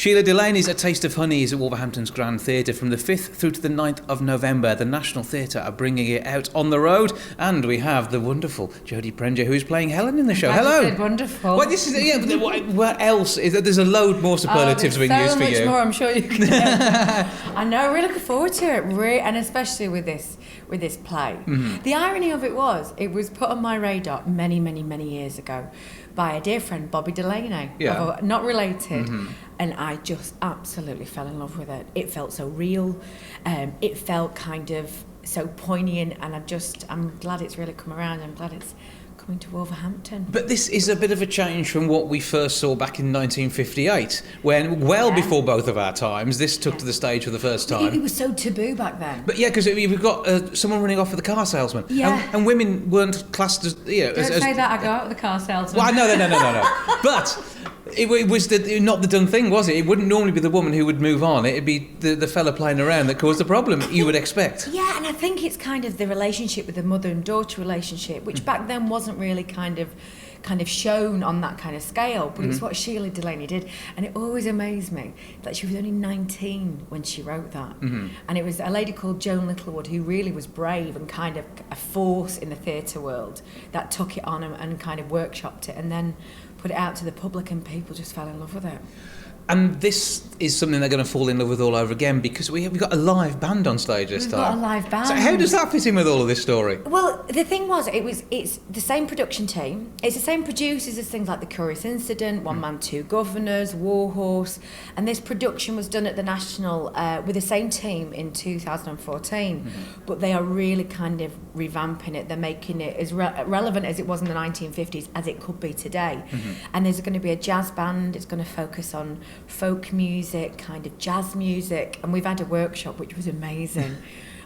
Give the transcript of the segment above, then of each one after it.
Shelagh Delaney's A Taste of Honey is at Wolverhampton's Grand Theatre from the 5th through to the 9th of November. The National Theatre are bringing it out on the road, and we have the wonderful Jodie Prenger, who is playing Helen in the show. Hello. You said wonderful. Well, this is what else? There's a load more superlatives being used for you. So much more, I'm sure you can. I know. Really looking forward to it, and especially with this play. Mm-hmm. The irony of it was put on my radar many years ago by a dear friend, Bobby Delaney. Yeah. Not related. Mm-hmm. And I just absolutely fell in love with it. It felt so real. It felt kind of so poignant, and I'm glad it's really come around. I'm glad it's coming to Wolverhampton. But this is a bit of a change from what we first saw back in 1958, when, before both of our times, this took to the stage for the first time. It was so taboo back then. But yeah, because you've got someone running off with a car salesman. Yeah. And women weren't classed as... Don't say that, I go out with a car salesman. Well, no. But... It was not the done thing, was it? It wouldn't normally be the woman who would move on. It'd be the fella playing around that caused the problem, you would expect. Yeah, and I think it's kind of the relationship with the mother and daughter relationship, which back then wasn't really kind of shown on that kind of scale, but it's what Shelagh Delaney did. And it always amazed me that she was only 19 when she wrote that. Mm-hmm. And it was a lady called Joan Littlewood who really was brave and kind of a force in the theatre world that took it on and kind of workshopped it and then put it out to the public, and people just fell in love with it. And this is something they're going to fall in love with all over again, because we've got a live band on stage this time. We've got a live band. So how does that fit in with all of this story? Well, the thing was, it's the same production team. It's the same producers as things like The Curious Incident, One Man, Two Guvnors, Warhorse. And this production was done at the National with the same team in 2014. Mm-hmm. But they are really kind of revamping it. They're making it as relevant as it was in the 1950s as it could be today. Mm-hmm. And there's going to be a jazz band. It's going to focus on folk music, kind of jazz music, and we've had a workshop which was amazing.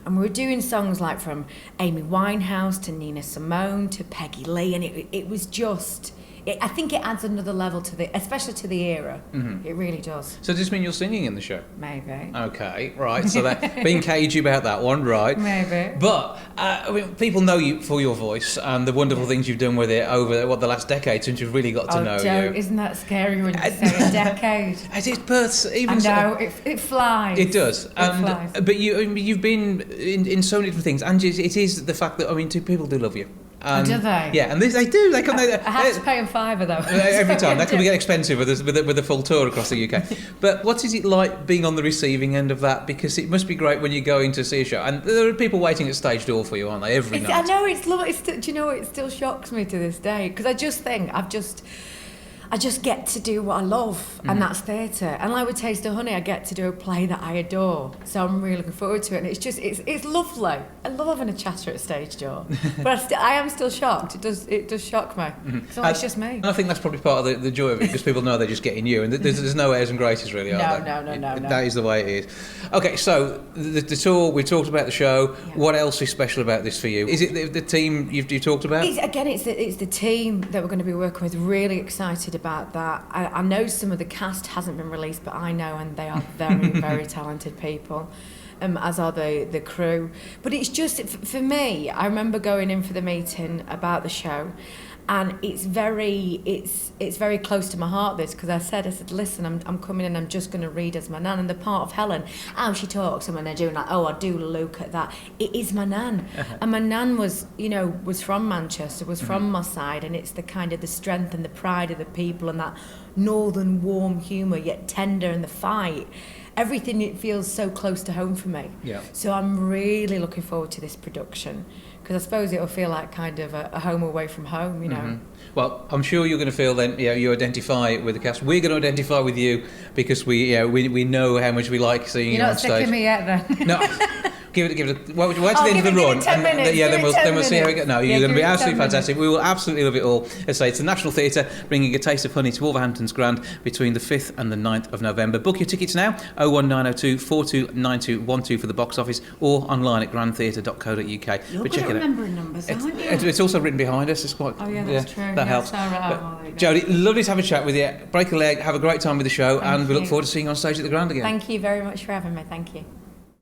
And we were doing songs like from Amy Winehouse to Nina Simone to Peggy Lee, and it was just... I think it adds another level to especially to the era. Mm-hmm. It really does. So does this mean you're singing in the show? Maybe. Okay, right. So that being cagey about that one, right? Maybe. But people know you for your voice and the wonderful things you've done with it over the last decade since you've really got to know Joe, you. Isn't that scary when you say a decade? It is, but even I know, it flies. It does. It flies. But you've been in so many different things, and it is the fact that people do love you. Do they? Yeah, and they do. They come. I have to pay them $5 though. Every time. That can get expensive with a full tour across the UK. But what is it like being on the receiving end of that? Because it must be great when you're going to see a show, and there are people waiting at stage door for you, aren't they? Every night. I know it's lovely. Do you know it still shocks me to this day, because I just think I just get to do what I love, and that's theatre. And like with Taste of Honey, I get to do a play that I adore. So I'm really looking forward to it, and it's lovely. I love having a chatter at stage door, but I am still shocked. It does shock me. Mm-hmm. So it's just me. And I think that's probably part of the joy of it, because people know they're just getting you, and there's no airs and graces really, are there? No. That is the way it is. Okay, so the tour, we talked about the show. Yeah. What else is special about this for you? Is it the team you talked about? It's the team that we're going to be working with. Really excited about that. I know some of the cast hasn't been released, but I know, and they are very, very talented people, as are the crew. But it's just, for me, I remember going in for the meeting about the show, and it's very close to my heart, this, because I said, listen, I'm coming in, I'm just going to read as my nan, and the part of Helen, how she talks, and when they're doing like, I do look at that, it is my nan. And my nan was from Manchester, was from my side, and it's the kind of the strength and the pride of the people, and that northern warm humour, yet tender, and the fight. Everything, it feels so close to home for me. Yeah. So I'm really looking forward to this production, because I suppose it'll feel like kind of a home away from home, you know. Mm-hmm. Well, I'm sure you're going to feel then, you identify with the cast. We're going to identify with you, because we know how much we like seeing you on stage. You're not sick of me yet, then? No. Give it. Well, wait till the end of the run. 10 minutes. Then we'll see how it goes. No, you're going to be absolutely fantastic. We will absolutely love it all. As I say, it's the National Theatre bringing A Taste of Honey to Wolverhampton's Grand between the 5th and the 9th of November. Book your tickets now, 01902 429212 for the box office, or online at grandtheatre.co.uk. You're good at remembering numbers, aren't you? It's also written behind us. It's quite. Oh yeah, that's true. That helps. Right. Jodie, lovely to have a chat with you. Break a leg. Have a great time with the show, and we look forward to seeing you on stage at the Grand again. Thank you very much for having me. Thank you.